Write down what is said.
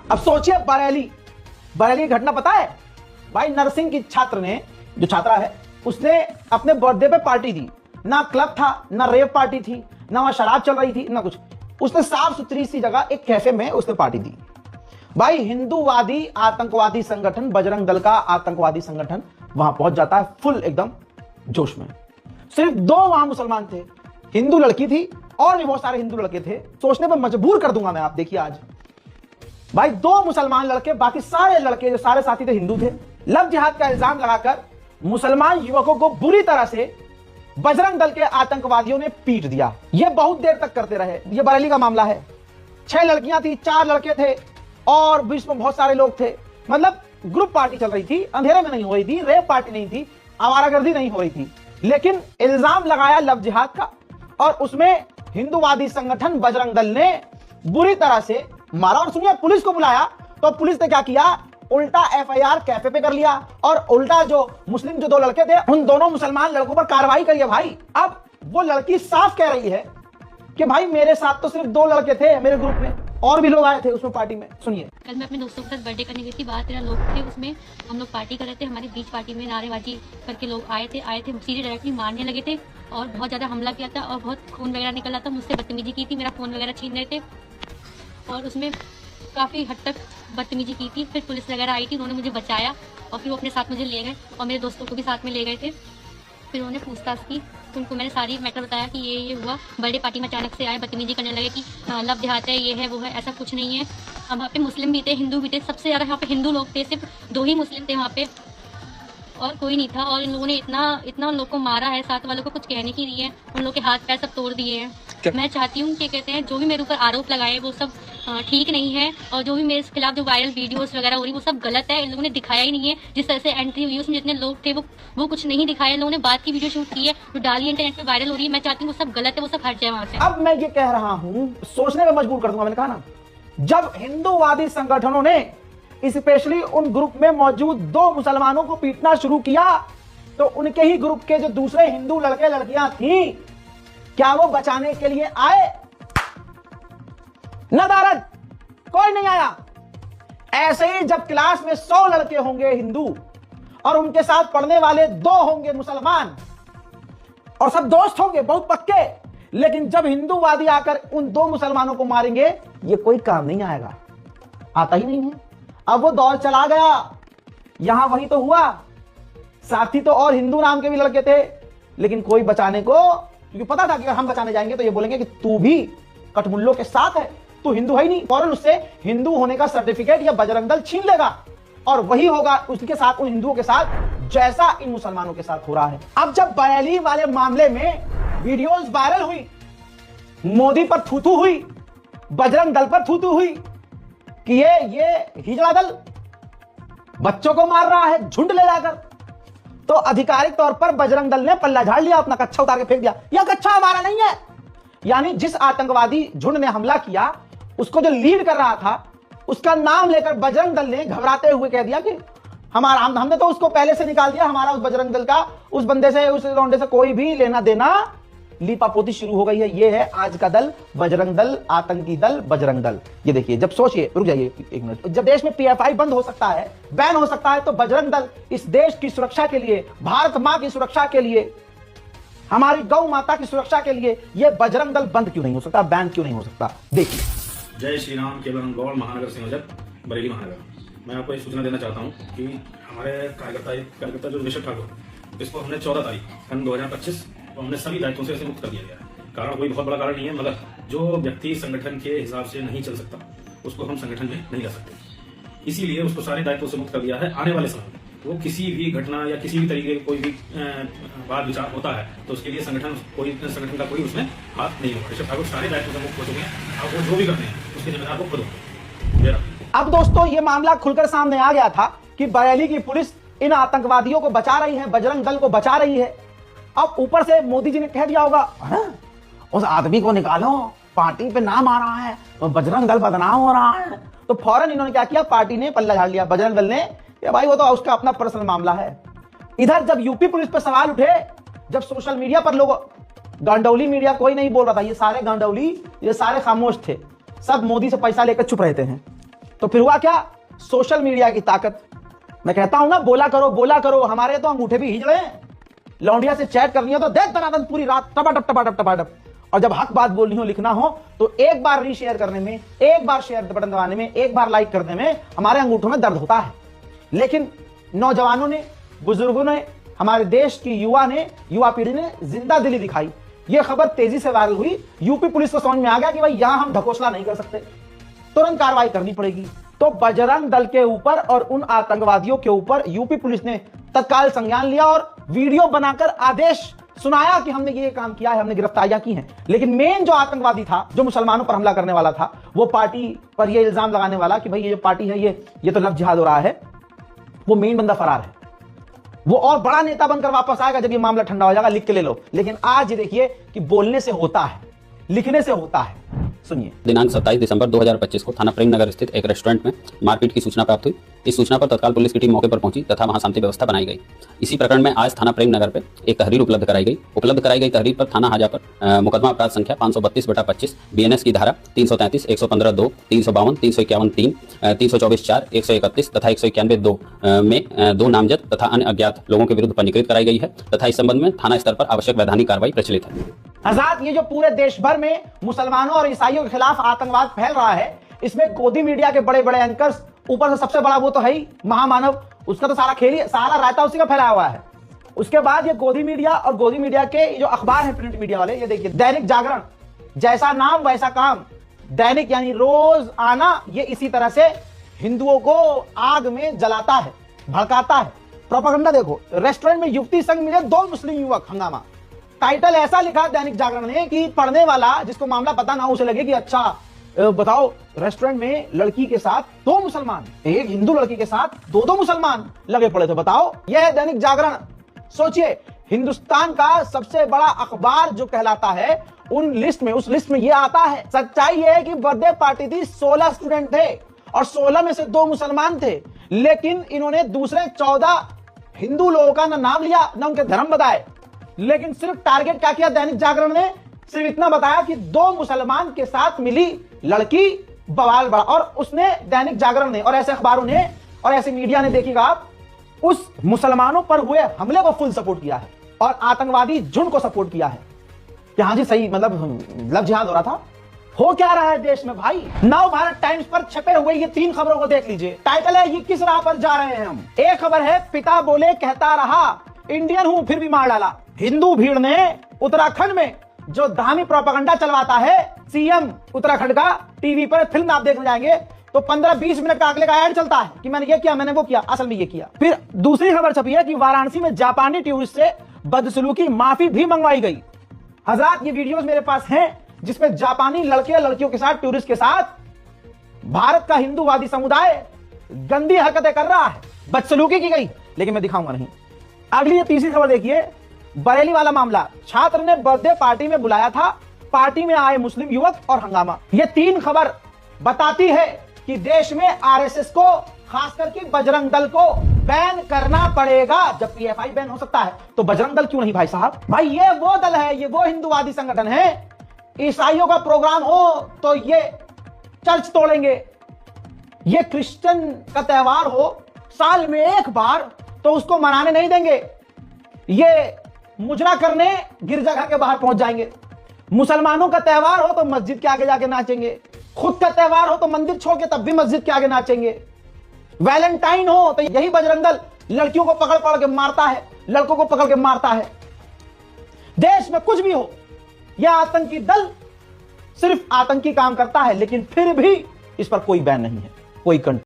अब सोचिए बरेली की घटना पता है भाई, नर्सिंग की छात्र ने, जो छात्रा है, उसने अपने बर्थडे पे पार्टी दी। ना क्लब था, ना रेव पार्टी थी, ना वहां शराब चल रही थी, ना कुछ। उसने साफ सुथरी सी जगह एक कैफे में उसने पार्टी दी। भाई हिंदूवादी आतंकवादी संगठन बजरंग दल का आतंकवादी संगठन वहां पहुंच जाता है फुल एकदम जोश में। सिर्फ 2 वहां मुसलमान थे, हिंदू लड़की थी और भी बहुत सारे हिंदू लड़के थे। सोचने पर मजबूर कर दूंगा मैं, आप देखिए आज भाई 2 मुसलमान लड़के, बाकी सारे लड़के जो सारे साथी थे हिंदू थे। लव जिहाद का इल्जाम लगाकर मुसलमान युवकों को बुरी तरह से बजरंग दल के आतंकवादियों ने पीट दिया। यह बहुत देर तक करते रहे। यह बरेली का मामला है। 6 लड़कियां थी, 4 लड़के थे और बीच में बहुत सारे लोग थे। मतलब ग्रुप पार्टी चल रही थी, अंधेरे में नहीं हो रही थी, रेप पार्टी नहीं थी, आवारागर्दी नहीं हो रही थी। लेकिन इल्जाम लगाया लव जिहाद का और उसमें हिंदूवादी संगठन बजरंग दल ने बुरी तरह से मारा। और सुनिए, पुलिस को बुलाया तो पुलिस ने क्या किया, उल्टा एफआईआर कैफे पे कर लिया और उल्टा जो मुस्लिम जो 2 लड़के थे उन दोनों मुसलमान लड़कों पर कार्रवाई करी है भाई। अब वो लड़की साफ कह रही है कि भाई मेरे साथ तो सिर्फ 2 लड़के थे मेरे ग्रुप में, और भी लोग आए थे उसमें पार्टी में। सुनिए, कल मैं अपने दोस्तों के साथ बर्थडे करने गई थी, 12-13 लोग थे उसमें। हम लोग पार्टी कर रहे थे, हमारी बीच पार्टी में नारेबाजी करके लोग आए थे सीधे डायरेक्टली मारने लगे थे और बहुत ज्यादा हमला किया था और बहुत खून वगैरह निकल रहा था। मुझसे बदतमीजी की थी, मेरा फोन वगैरह छीन रहे थे और उसमें काफी हद तक बदतमीजी की थी। फिर पुलिस वगैरह आई थी, उन्होंने मुझे बचाया और फिर वो अपने साथ मुझे ले गए और मेरे दोस्तों को भी साथ में ले गए थे। फिर उन्होंने पूछताछ की, उनको मैंने सारी मैटर बताया कि ये हुआ। बर्थडे पार्टी में अचानक से आए, बदतमीजी करने लगे कि लव जिहाद है, ये है वो है। ऐसा कुछ नहीं है। अब वहाँ पे मुस्लिम भी थे, हिंदू भी थे, सबसे ज़्यादा यहाँ पे हिंदू लोग थे, सिर्फ 2 ही मुस्लिम थे वहाँ पे और कोई नहीं था। और इन लोगों ने इतना उन लोग को मारा है, साथ वालों को कुछ कहने की नहीं है, उन लोग के हाथ पैर सब तोड़ दिए हैं। मैं चाहती हूँ कि कहते हैं जो भी मेरे ऊपर आरोप लगाए वो सब ठीक नहीं है और जो भी मेरे खिलाफ जो वायरल वीडियोस वगैरह हो रही वो सब गलत है। इन लोगों ने दिखाया ही नहीं है, जिस तरह से एंट्री हुई उसमें जितने लोग थे वो कुछ नहीं दिखाया। इन लोगों ने बात की वीडियो शूट की है जो डाली इंटरनेट पे वायरल हो रही है। मैं चाहती हूँ वो सब गलत है, वो सब हट जाए वहाँ से। अब मैं ये कह रहा हूँ, सोचने में मजबूर कर दूंगा। मैंने कहा ना, जब हिंदूवादी संगठनों ने स्पेशली उन ग्रुप में मौजूद 2 मुसलमानों को पीटना शुरू किया तो उनके ही ग्रुप के जो दूसरे हिंदू लड़के लड़कियां थी, क्या वो बचाने के लिए आए? नदारद कोई नहीं आया। ऐसे ही जब क्लास में 100 लड़के होंगे हिंदू और उनके साथ पढ़ने वाले 2 होंगे मुसलमान और सब दोस्त होंगे बहुत पक्के, लेकिन जब हिंदूवादी आकर उन 2 मुसलमानों को मारेंगे, ये कोई काम नहीं आएगा, आता ही नहीं है। अब वो दौर चला गया। यहां वही तो हुआ। साथी तो और हिंदू नाम के भी लड़के थे, लेकिन कोई बचाने को, क्योंकि पता था कि अगर हम बचाने जाएंगे तो ये बोलेंगे कि तू भी कठमुल्लों के साथ है, तू हिंदू है ही नहीं। फौरन उससे हिंदू होने का सर्टिफिकेट या बजरंग दल छीन लेगा और वही होगा उसके साथ, उन हिंदुओं के साथ जैसा इन मुसलमानों के साथ हो रहा है। अब जब बरेली वाले मामले में वीडियोस वायरल हुई, मोदी पर थूथू हुई, बजरंग दल पर थूथू हुई कि ये हिजड़ा दल बच्चों को मार रहा है झुंड ले जाकर, तो आधिकारिक तौर पर बजरंग दल ने पल्ला झाड़ लिया, अपना कच्छा उतार के फेंक दिया। यह कच्छा हमारा नहीं है। यानी जिस आतंकवादी झुंड ने हमला किया, उसको जो लीड कर रहा था, उसका नाम लेकर बजरंग दल ने घबराते हुए कह दिया कि हमने तो उसको पहले से निकाल दिया। हमारा उस बजरंग दल का उस बंदे से, उस लौंडे से कोई भी लेना देना, लीपापोती शुरू हो गई है। ये है आज का दल, बजरंग दल, आतंकी दल बजरंग दल। ये देखिए, जब सोचिए, रुक जाइए 1 मिनट, जब देश में पीएफआई बंद हो सकता है, बैन हो सकता है, तो बजरंग दल इस देश की सुरक्षा के लिए, भारत मां की सुरक्षा के लिए, हमारी गौ माता की सुरक्षा के लिए ये बजरंग दल बंद क्यों नहीं हो सकता, बैन क्यों नहीं हो सकता? देखिए। जय श्री राम। केवल गौड़ महानगर संयोजक बरेली महानगर। मैं आपको एक सूचना देना चाहता हूँ कि हमारे कार्यकर्ता जो ऋषभ ठाकुर, इसको हमने 14 तारीख सन 2025 तो हमने सभी दायित्वों से इसे मुक्त कर दिया गया है। कारण कोई बहुत बड़ा कारण नहीं है, मगर जो व्यक्ति संगठन के हिसाब से नहीं चल सकता उसको हम संगठन में नहीं ला सकते, इसीलिए उसको सारे दायित्वों से मुक्त कर दिया है। आने वाले समय में वो किसी भी घटना या किसी भी तरीके कोई भी वाद विचार होता है तो उसके लिए संगठन का कोई उसमें हाथ नहीं होगा। ऋषभ ठाकुर सारे दायित्वों से मुक्त हो चुके हैं। अब वो जो भी करते हैं उसके जिम्मेदार को खुद होंगे। अब दोस्तों, ये मामला खुलकर सामने आ गया था कि बरेली की पुलिस इन आतंकवादियों को बचा रही है, बजरंग दल को बचा रही है। अब ऊपर से मोदी जी ने कह दिया होगा, उस आदमी को निकालो, पार्टी पे नाम आ रहा है तो बजरंग दल बदनाम हो रहा है। तो फौरन इन्होंने क्या किया, पार्टी ने पल्ला झाड़ लिया, बजरंग दल ने, कि भाई वो तो उसका अपना पर्सनल मामला है। इधर जब यूपी पुलिस पे सवाल उठे, जब सोशल मीडिया पर लोग, गांडौली मीडिया कोई नहीं बोल रहा था, ये सारे गांडौली, ये सारे खामोश थे, सब मोदी से पैसा लेकर चुप रहते हैं। तो फिर हुआ क्या? सोशल मीडिया की ताकत। मैं कहता हूं ना, बोला करो। हमारे तो अंगूठे भी हिज रहे हैं। लौंडिया से चैट करनी हो तो देख दनादन पूरी रात टपाटप। और जब हक बात बोलनी हो, लिखना हो, तो एक बार रीशेयर करने में, एक बार शेयर बटन दबाने में, एक बार लाइक करने में हमारे अंगूठों में दर्द होता है। लेकिन नौजवानों ने, बुजुर्गों ने, हमारे देश की युवा पीढ़ी ने जिंदा दिली दिखाई। यह खबर तेजी से वायरल हुई। यूपी पुलिस को समझ में आ गया कि भाई यहां हम ढकोसला नहीं कर सकते, तुरंत कार्रवाई करनी पड़ेगी। तो बजरंग दल के ऊपर और उन आतंकवादियों के ऊपर यूपी पुलिस ने तत्काल संज्ञान लिया और वीडियो बनाकर आदेश सुनाया कि हमने ये काम किया है, हमने गिरफ्तारियां की हैं। लेकिन मेन जो आतंकवादी था, जो मुसलमानों पर हमला करने वाला था, वो पार्टी पर ये इल्जाम लगाने वाला कि भाई ये जो पार्टी है ये तो लव जिहाद हो रहा है, वो मेन बंदा फरार है। वो और बड़ा नेता बनकर वापस आएगा जब ये मामला ठंडा हो जाएगा, लिख के ले लो। लेकिन आज ये देखिए कि बोलने से होता है, लिखने से होता है। सुनिए। दिनांक 27 दिसंबर 2025 को थाना प्रेम नगर स्थित एक रेस्टोरेंट में मारपीट की सूचना प्राप्त हुई। इस सूचना पर तत्काल पुलिस की टीम मौके पर पहुंची तथा वहां शांति व्यवस्था बनाई गई। इसी प्रकरण में आज थाना प्रेम नगर पे एक तहरीर उपलब्ध कराई गई तहरीर पर थाना हाजा पर मुकदमा अपराध संख्या 532/25 बीएनएस की धारा 333, 115(2), 352, 351(3), 324(4), 131 तथा 191(2) में 2 नामजद तथा अन्य अज्ञात लोगों के विरुद्ध पंजीकृत कराई गई है तथा इस संबंध में थाना स्तर पर आवश्यक वैधानिक कार्रवाई प्रचलित है। आजाद, ये जो पूरे देश भर में मुसलमानों और ईसाइयों के खिलाफ आतंकवाद फैल रहा है, इसमें गोदी मीडिया के बड़े बड़े एंकर्स, ऊपर से सबसे बड़ा वो तो है ही महामानव, उसका तो सारा खेल, सारा रायता उसी का फैला हुआ है। उसके बाद ये गोदी मीडिया और गोदी मीडिया के जो अखबार है प्रिंट मीडिया वाले, ये देखिए दैनिक जागरण, जैसा नाम वैसा काम, दैनिक यानी रोज आना, ये इसी तरह से हिंदुओं को आग में जलाता है, भड़काता है। प्रोपेगेंडा देखो, रेस्टोरेंट में युवती संग मिले 2 मुस्लिम युवक, हंगामा। टाइटल ऐसा लिखा दैनिक जागरण ने कि पढ़ने वाला जिसको मामला पता ना, उसे लगे कि अच्छा बताओ, रेस्टोरेंट में लड़की के साथ 2 मुसलमान, एक हिंदू लड़की के साथ 2 मुसलमान लगे पड़े थे। बताओ, यह है दैनिक जागरण। सोचिए, हिंदुस्तान का सबसे बड़ा अखबार जो कहलाता है, उस लिस्ट में यह आता है। सच्चाई यह है कि बर्थडे पार्टी थी, 16 स्टूडेंट थे और 16 में से 2 मुसलमान थे। लेकिन इन्होंने दूसरे 14 हिंदू लोगों का ना नाम लिया, ना उनके धर्म बताए। लेकिन सिर्फ टारगेट क्या किया दैनिक जागरण ने? सिर्फ इतना बताया कि 2 मुसलमान के साथ मिली लड़की, बवाल बड़ा। और उसने, दैनिक जागरण ने और ऐसे अखबारों ने और ऐसे मीडिया ने, देखिएगा आप, उस मुसलमानों पर हुए हमले को फुल सपोर्ट किया है और आतंकवादी झुंड को सपोर्ट किया है कि हाँ जी सही, मतलब लव जिहाद हो रहा था। हो क्या रहा है देश में भाई? नव भारत टाइम्स पर छपे हुए ये 3 खबरों को देख लीजिए। टाइटल है, ये किस राह पर जा रहे हैं हम। एक खबर है, पिता बोले कहता रहा, इंडियन हूं फिर भी मार डाला। हिंदू भीड़ ने उत्तराखंड में जो धामी प्रोपेगेंडा चलवाता है सीएम उत्तराखंड का, टीवी पर फिल्म आप देखने जाएंगे तो 15-20 मिनट का अगले का ऐड चलता है कि मैंने ये किया, मैंने वो किया, असल में ये किया। फिर दूसरी खबर छपी है कि वाराणसी में जापानी टूरिस्ट से बदसलूकी माफी भी मंगवाई गई। हजरात, ये वीडियोस मेरे पास हैं जिसमें जापानी लड़के लड़कियों के साथ, टूरिस्ट के साथ भारत का हिंदूवादी समुदाय गंदी हरकतें कर रहा है, बदसलूकी की गई। लेकिन मैं दिखाऊंगा नहीं। अगली ये तीसरी खबर देखिए, बरेली वाला मामला। छात्र ने बर्थडे पार्टी में बुलाया था, पार्टी में आए मुस्लिम युवक और हंगामा। ये 3 खबर बताती है कि देश में आरएसएस को, खास करके बजरंग दल को बैन करना पड़ेगा। जब पीएफआई बैन हो सकता है तो बजरंग दल क्यों नहीं भाई साहब? भाई ये वो दल है, ये वो हिंदूवादी संगठन है। ईसाइयों का प्रोग्राम हो तो ये चर्च तोड़ेंगे, ये क्रिश्चियन का त्योहार हो साल में 1 बार तो उसको मनाने नहीं देंगे, ये मुजरा करने गिरजाघर के बाहर पहुंच जाएंगे। मुसलमानों का त्योहार हो तो मस्जिद के आगे जाके नाचेंगे, खुद का त्योहार हो तो मंदिर छोड़ के तब भी मस्जिद के आगे नाचेंगे। वैलेंटाइन हो तो यही बजरंग दल लड़कियों को पकड़ पकड़ के मारता है, लड़कों को पकड़ के मारता है। देश में कुछ भी हो, यह आतंकी दल सिर्फ आतंकी काम करता है, लेकिन फिर भी इस पर कोई बैन नहीं है, कोई कंट्रोल